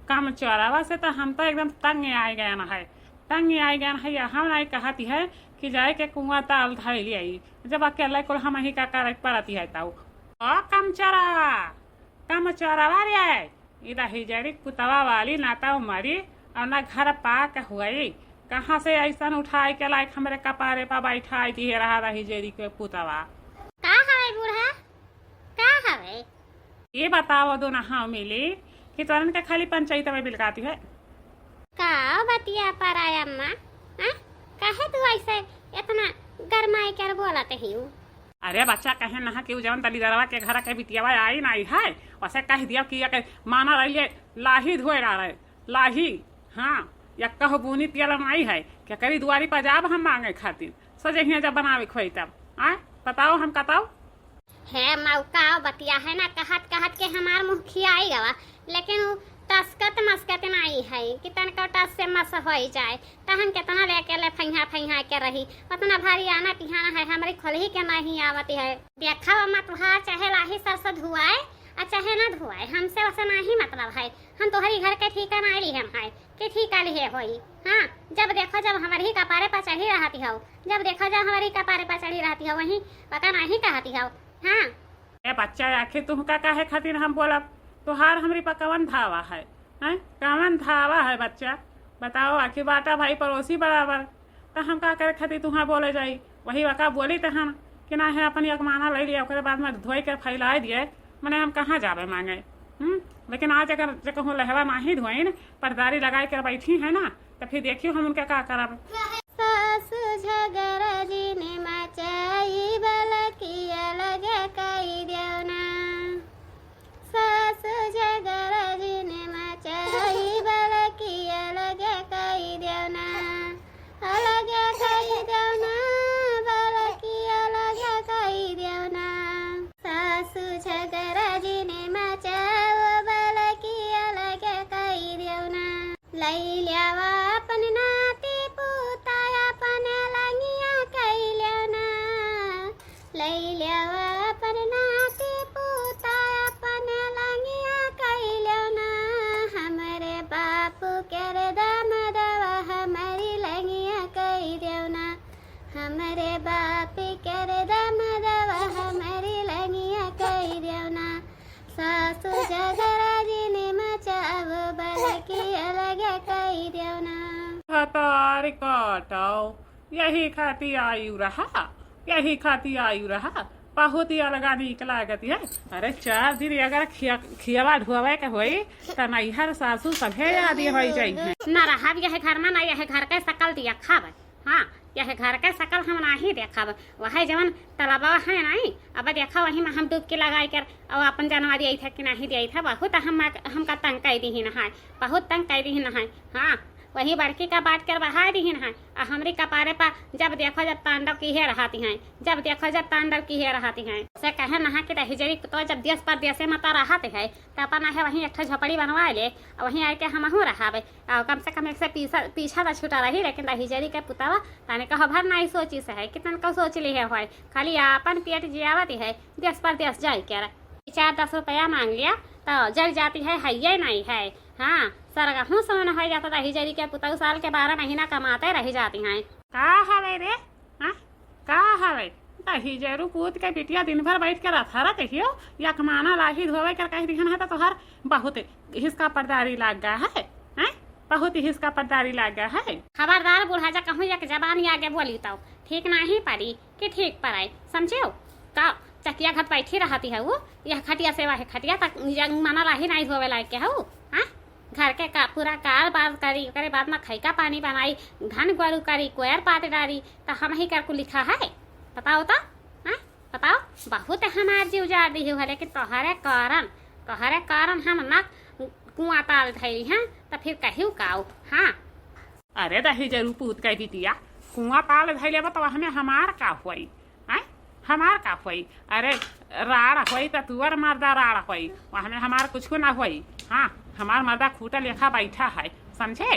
काम चोरावा से तो हम तो एकदम तंग आ गए न है, तंग आ गए है। हम नहीं कहती है कि जाए के कुआं ताल धर लिया, जब अकेले को हम ही का करे पड़ती है ताऊ। ओ कम चोरावा रे, इधर हिजड़ी कुतवा वाली नाता मरी और ना घर पाक हुई, कहाँ से ऐसा उठाई के लायक हमारे कपारे पर बैठाई दी रहा हिजड़ी के पुतवा। का हवे बूढ़ा, का हवे ये बताओ दो ना हाँ मिली कि तुरंत के खाली पंचायत में बिलकाती है। का बतिया पर आया अम्मा, काहे तू ऐसे इतना गरमाई कर बोलत ही? अरे बच्चा कहे ना कि जवन दलीदरवा के घर के बिटियावा आई नहीं है, वैसे कह दिया कि माना रही लाही धोए रहे लाही। हाँ या कह बुनी पियल नहीं है क्या करी दुआरी पर जाब हम मांगे खातिर सजे हिया जब बनावे खोई तब आए बताओ हम बताओ। है मौका बतिया है ना, कहत कहत के हमार मुँह खियाई गवा, लेकिन वो टसकत मस्कत नहीं है कि तनका टस से मस हो जाए तहन केतना लेके ले फैहा के रही, उतना भारी आना पिहाना है हमारी खोलही के नहीं आवती है। देखा मत तुहार चाहे लाही सरस धुआए और चाहे ना धुआए, हमसे वैसे नहीं मतलब है। हम तुम्हारी घर के ठीका नहीं ली हम है कि ठीका लिए होई। हाँ जब देखो जब हमारी कपारे पर चढ़ी रहती हो, जब देखो जब हमारी कपारे पर चढ़ी रहती हो वही पता नहीं कहती हो। हाँ ए बच्चा आखिर तुम का काहे खातिर हम बोला तुहार हमारी पर कवन धावा है, कवन धावा है बच्चा बताओ। आखिर बाटा भाई पड़ोसी बराबर, तो हम का करे खातिर तुहाँ बोले जाई वही वका बोली तो हम कि ना है अपनी अकमाना ले लिया उसके बाद में धोई कर फैला दिए, मैंने हम कहाँ जावे मांगे। लेकिन आज अगर जगह लहवा नहीं धोई न पर्दारी लगाए कर बैठी है ना तो फिर देखियो हम उनका का करब। सासु झगड़ा जी ने मचाई बलकिया लगे कई देवना, सासु झगड़ा जी ने मचाई बलकिया लगे कई देवना, लगे कई देवना बलकिया लगे कई देवना, सासु झगड़ा जी ने मचाओ बलकिया लगे कई देवना, लई लियावा अपन नाती पुताया अपन लंगिया कई लेवना, लई लियावा अपन नाती पुताया अपन लंगिया कई लेवना, हमारे बापू के दाम दवा हमारी लंगिया कई देवना, हमारे बाप के दाम दवा हमारी लंगिया कई देवना, सासु झगड़ा जी ने मचाव बलकी अलग कई देवना। हतार काटाओ यही खाती आयु रहा, यही खाती आयु रहा, बहुत ही अलग निकला गति है। अरे 4 दिन अगर खियावा ढुआवे के होई तो नैहर सासू सभे आदि हो जाइए न रहा यह घर में, न यह घर के सकल दिया खाब। हाँ यह घर के सकल हम नहीं देखब, वह जवन तलाबा है नहीं अब देखा वही में हम डुबकी लगाई कर और अपन जानवर दिया था कि नहीं दिया था, बहुत हमका तंग कर दी है, बहुत तंग कर दी है। हाँ वही बड़की का बात कर बहा दी है और हमारी कपारे पर जब देखो जब तांडव की है रहती हैं, जब देखो जब तांडव की है रहती हैं से कहे नहा कि हिजड़ी तो जब देश पर देशे मता रहते है तो अपन है वहीं एक झोपड़ी बनवा ले और वहीं आके हमहू रहावे और कम से कम एक से पीछा तो छूटा रही, लेकिन हिजड़ी के पुतावा ताने कहो भर नहीं सोची से है कितन को सोच ली है खाली अपन पेट जियावती है, देश पर देश जाए क्या 4-10 रुपया मांग लिया तो जल जाती है ये नहीं है। हाँ सरगहू सोन हो जाता था हिजड़ी के पुतौ साल के 12 महीना कमाते रह जाती हैं। का हवे रे, हाँ का हवे हिजरू पूत के बिटिया दिन भर बैठ कर अथारा कहियो या कमाना लाही धोवे कर कह दिहन है तो हर बहुत हिसका पर्दारी लाग गया है, बहुत हिसका पर्दारी लाग गया है। खबरदार बूढ़ा जा कहूँ एक जबान आगे बोली तो ठीक नहीं पड़ी कि ठीक पड़ाई समझो का चकिया घर बैठी रहती है वो यह खटिया सेवा है, खटिया तक माना लाही नहीं धोवे लायक के है घर के का पूरा कार बार करी करे बाद में खैका पानी बनाई धन गोरू करी कोयर पाट डारी तो हम ही कर को लिखा है बताओ तो बताओ। बहुत हमार जीव जा दी है लेकिन तोहरे कारण हम ना कुआं ताल धैली हैं तो फिर कहियो काओ। हाँ अरे दही जरूर पूत कह बिटिया कुआं ताल धैले तो हमें हमार का हुई, हमार का हुई। अरे राड़ हुई तो तुअर मर्दा राड़ हुई हमें हमार कुछ ना हुई। हाँ हमार मर्दा खूटा लेखा बैठा है समझे।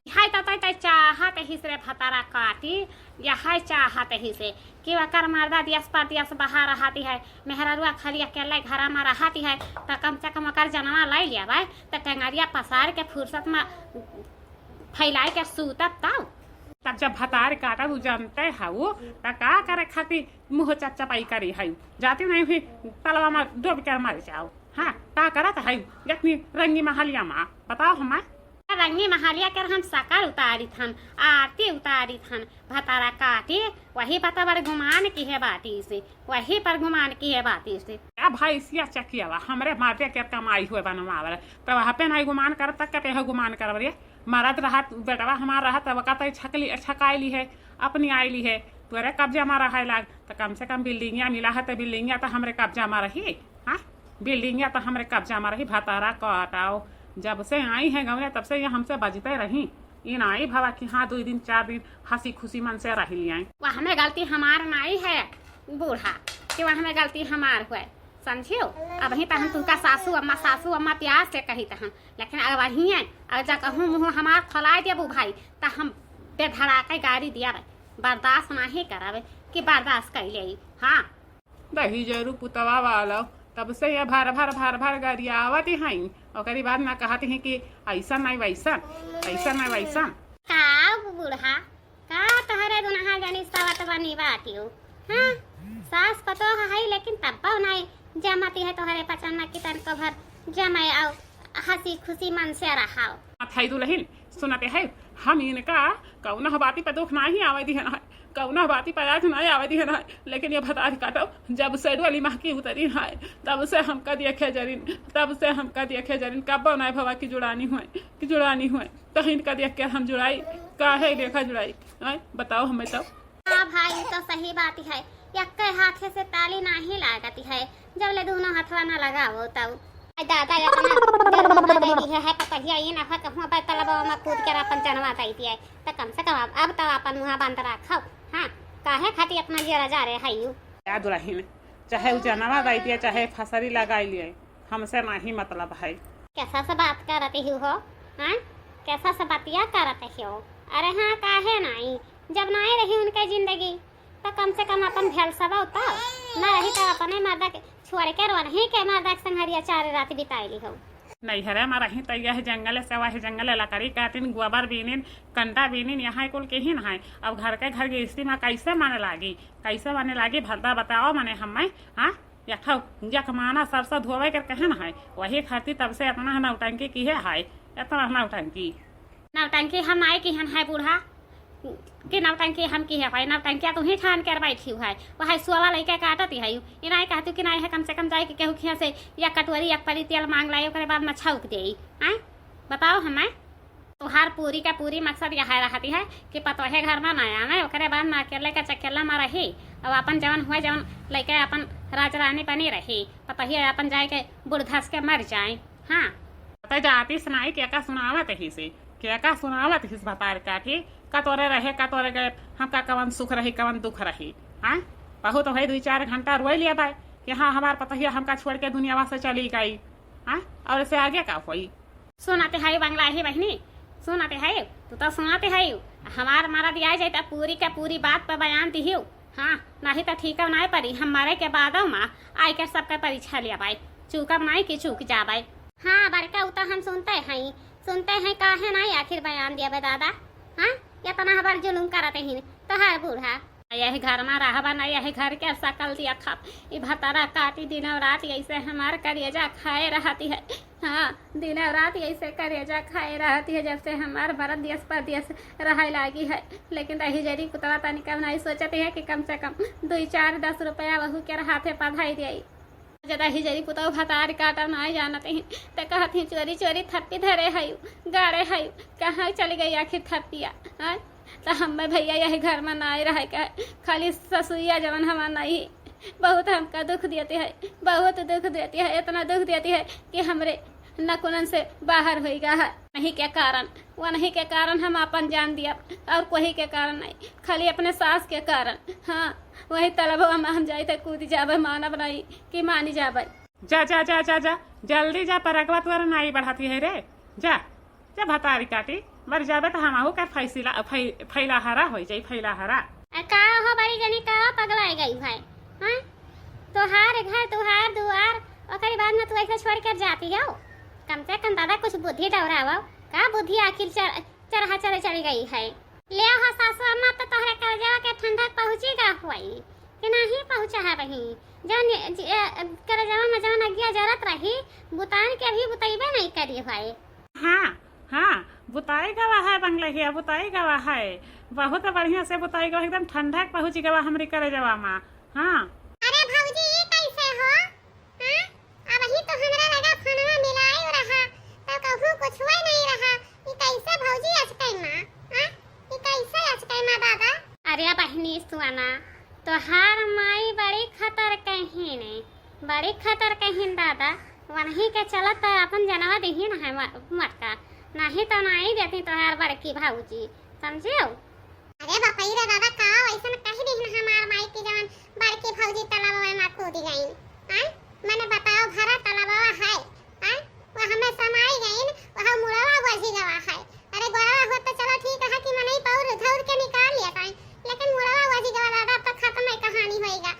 हाय तो चाहत ही से भतारा काटी या हाय चाहत ही से कि वकर मर्दा दियस पर दियस बाहर रहती है मेहररुआ खाली अकेले घर में रहती है तो कम से कम वकर जनवा लाई लिया भाई तो टंगरिया पसार के फुर्सत में फैलाए के सूतब तब तब जब भतार काटा तू जानते है वो तो का करे खातिर मुँह चपचपाई करी है जाती नहीं भी तलवा में डूब कर मर जाओ। हाँ का करत है इतनी रंगी महलिया माँ बताओ हमें। रंगी महालिया कर हम सकल उतारी थन आरती उतारी थन भतारा काटी वही पता बड़ गुमान की है बाती से वही पर गुमान की है बाती से अब भाई सिया चकिया हमरे माटे के कमाई हुए बनवावर तो वहाँ पे नहीं गुमान कर तक के गुमान कर रे मरद रहा बेटवा हमारा रहा तब कहते छकली छकायली है अपनी आयली है तोरे कब्जा में रहा लाग तो कम से कम बिल्डिंगिया मिला है तो बिल्डिंगिया तो हमरे कब्जा में रही। हाँ बिल्डिंगिया तो हमरे कब्जा में रही भतारा काटाओ जब से आई है गवने तब से ये हमसे बजते रही इन आई भवा कि हाँ 2 दिन 4 दिन हंसी खुशी मन से रह लिया वह हमें गलती हमार नहीं है बूढ़ा कि वह हमें गलती हमार हुए समझियो। अब ही तो हम तुमका सासू अम्मा प्यार से कही तो हम लेकिन अब वही है अगर जा कहूँ मुँह हमार खोला देबू भाई तो हम बेधड़ाके गाड़ी दिया बर्दाश्त नहीं करावे कि बर्दाश्त कर ले। हाँ दही जरू पुतवा वाला तब से ये भार गाड़ी आवत है और बाद में कहते हैं कि ऐसा नहीं वैसा का बूढ़ा का तहरे दुनहा जानी सवत बनी बाती हो। हाँ सास पतो है लेकिन तब नहीं जमाती है तोहरे पचन्ना की तन को भर जमाए आओ हंसी खुशी मन से रहाओ थाई दुलहिन सुनते है हम इनका कौना बाती पर दुख नहीं आवे दी है ना कौना बाती पर आज नहीं आवे दी है ना लेकिन ये भता काटो जब सेड वाली माह की उतरी है तब से हमका देखे जरीन कब नहीं भवा की जुड़ानी हुए तो इनका देख के हम जुड़ाई काहे देखा जुड़ाई बताओ हमें तो। हाँ भाई तो सही बात है यक्के हाथे से ताली नहीं लागती है जब ले दोनों हाथवा न लगाओ तब दादा है पतहिया ये नफा कहूँ पर तलबवा में कूद कर अपन जनवा दी है तो कम से कम अब तो अपन मुँह बंद रखो। हाँ काहे खाती अपना ये रजा रे है या दुल्हन चाहे वो जनवा दी दिए चाहे फसरी लगाई लिए हमसे नहीं मतलब है। कैसा से बात करती हो हाँ कैसा से बातिया करते हो। अरे हाँ काहे नहीं जब नहीं रही उनके जिंदगी तो कम से कम अपन भेल सब होता न रही तो अपने मर्दा छोड़ के रोही के मर्दा संघरिया 4 रात बिताई हो। नहीं हरे मारा ही तैया है जंगल से वह जंगल लकड़ी काटिन गोबर बीनिन कंटा बीनिन यहाँ कुल के ही है। अब घर के घर की स्थिति में कैसे माने लागी भरदा बताओ मने हमें। हाँ यख माना सरसों धोवे कर कहन है वही खातिर तब से अपना नौटंकी की है इतना नौटंकी हम आई की है बूढ़ा कि नौटंकी हम की है भाई नौटंकिया तुम ही ठान कर बैठी है वह सुवा लैके काटती है इनाई कहती कि नहीं है कम से कम जाए कि केहू खिया से या कटोरी एक परी तेल मांग लाई ओकरे बाद में छौक दे। आए बताओ हमें तुहार पूरी का पूरी मकसद यह रहती है कि पतोहे घर में ना आवे ओकरे बाद में अकेले का चकेला में रही अब अपन जवन हुए जवन लैके अपन राजरानी बनी रही पतोही अपन जाए के बुढ़ धस के मर जाए। हाँ पता जाती सुनाई क्या सुनावत ही से क्या सुनावत हिस भतार काटी कतोरे रहे कतोरे गए हमका कवन सुख रही कवन दुख रही। हाँ बहुत भाई 2-4 घंटा रोए लिया भाई कि हाँ हमार पतहिया हमका छोड़ के दुनिया से चली गई। हाँ और इससे आगे का हुई सुनाते है बंगला ही बहनी सुनाते है तू तो सुनाते है हमार मारा दिया जाए पूरी का पूरी बात पर बयान दी हो। हाँ नहीं तो ठीक है नहीं पड़ी हमारे के बाद माँ आई कर सबका परीक्षा लिया भाई चूकब नहीं कि चूक जा भाई। हाँ बड़का उता हम सुनते हैं काहे नहीं आखिर बयान दिया दादा। हाँ या तना हमार जुलूम करते ही तो हर बूढ़ा यही घर में रहा ना यही घर के सकल दिया खा भतारा काटी दिन और रात ऐसे हमार करेजा खाए रहती है। हाँ दिन और रात ऐसे करेजा खाए रहती है जब से हमार भारत देश परदेश रह लागी है। लेकिन रही जरी कुतवा तनी कम नहीं सोचती है कि कम से कम 2-4-10 रुपया बहू के हाथे पढ़ाई दी जदा ही जरी पुतौ भतार काटा नहीं जानते हैं तो कहती चोरी थप्पी धरे है गाड़े है कहाँ चली गई आखिर थप्पिया। तो हम भैया यही घर में नहीं रहे का खाली ससुइया जवन हमार नहीं बहुत हमका दुख देती है बहुत दुख देती है इतना दुख देती है कि हमरे नकुलन से बाहर हो गया है नहीं के कारण वो नहीं के कारण हम अपन जान दिया और कोई के कारण नहीं खाली अपने सास के कारण। हाँ वही तलबवा में हम जाए तो कूद जाबे मानव नहीं कि मानी जाबे। जा जा जा जा जा जल्दी जा पर अगवा तुअर नाई बढ़ाती है रे जा जा भतारी काटी मर जाबे तो हम का फैला हरा हो जाई फैला हरा। का हो बड़ी जनी का पगला गई भाई। हाँ तोहार घर तुहार दुआर ओकरी बाद में तू ऐसे छोड़ कर जाती हो। कम से कम दादा कुछ बुद्धि डवरावा का बुद्धि आखिर चरहा चली गई है। ले हो सासू अम्मा तो तोहरे करजवा के ठंडक पहुंचेगा हुई कि नहीं पहुंचा है वही जौन करजवा में जौन अगिया जरूरत रही बुतान के भी बुतैबे नहीं करी भाई। हाँ हाँ बुताई गवा है बंगलहिया बुताई गवा है बहुत बढ़िया से बुताई गवा एकदम ठंडक पहुंची गवा हमरी करजवा माँ। हाँ अरे भौजी ये कैसे हो? हाँ अब ही तो हमरा लगा फोनवा मिलाई रहा तो कहूं कुछ हुआ नहीं रहा। ये कैसे भौजी अचकै मां? हां ये कैसे अचकै मां दादा? अरे बहनी सुना तो हार माई बड़ी खतर कहीं ने बड़ी खतर कहीं दादा वहीं के चलत अपन जनवा दही ना है मटका नहीं तो नहीं देती तो हार बड़की भौजी समझियो। अरे बापई रे दादा का ऐसा कह दी हमार माई की जवन बड़की भौजी तालाब में कूद गई। हां मैंने बताओ भरा तालाब है। हां वो हमें समाई गई वहां मुड़वा बजी गवा है। अरे गोरा हो तो चलो ठीक है कि मने पौर धौर के निकाल लिया कहीं लेकिन मुड़वा बजी गवा दादा तो खत्म है कहानी होएगा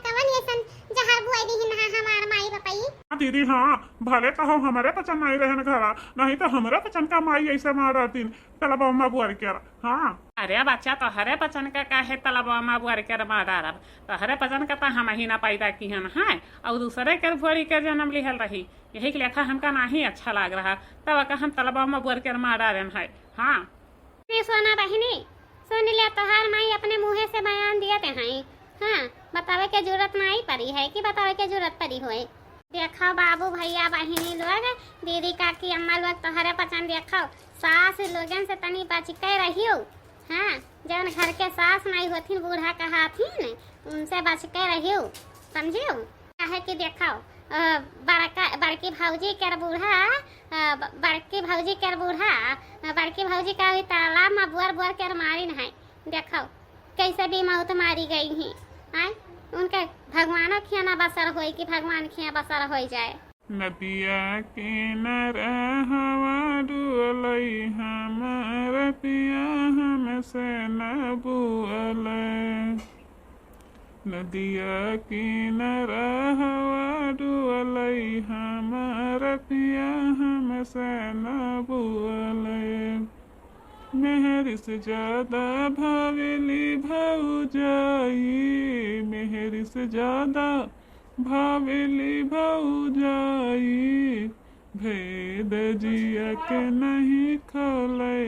कवन ऐसन जहर बुआई दी ना हमार माई बापई। दीदी हाँ भले कहो हमारे पचन नहीं रहन घरा नहीं तो हमारे पचन का माई ऐसे मार दिन तलबा अम्मा बुआर के। हाँ अरे बच्चा तो हरे पचन का काहे तलबा माँ बुआर के मारब तो हरे पचन का तो हम ही ना पैदा की हन है और दूसरे के बुआरी के जन्म लिहल रही यही के लेखा हमका नहीं अच्छा लग रहा तब का हम तलबा माँ बुआर के मार डालन है। हाँ सोना बहनी सुन लिया तोहार माई अपने मुँह से बयान दिए थे हैं। हाँ बतावे के जरूरत नहीं पड़ी है कि बतावे के जरूरत पड़ी हुई। देखो बाबू भैया बहनी लोग दीदी काकी अम्मा लोग तोहरे पचन देखो सास लोगन से तनी बच के रहियो। हाँ जौन घर के सास नहीं होथिन बूढ़ा कहाथिन उनसे बच के रहियो समझियो। काहे कि देखो बड़की भौजी के का भी तालाब में बुआर के मारी है। देखो कैसे भी मौत मारी गई है। हाँ उनके भगवानों खियाना बसर होई कि भगवान खिया बसर हो जाए। नदिया किनार हवा डुअलई हमार पिया हमसे न बुअले। नदिया किनार हवा डुअलई हमार पिया हमसे न बुअले। मेहर से ज्यादा भावेली भौजाई मेहर से ज्यादा भावेली भौजाई भेद जिया के नहीं खोले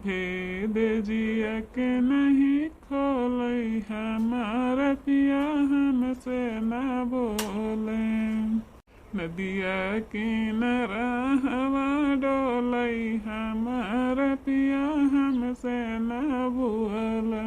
भेद जिया के नहीं खोले हमारा पिया हमसे न बोले। नदिया किनारा हवा डोलई हमारा पिया हमसे न बोले।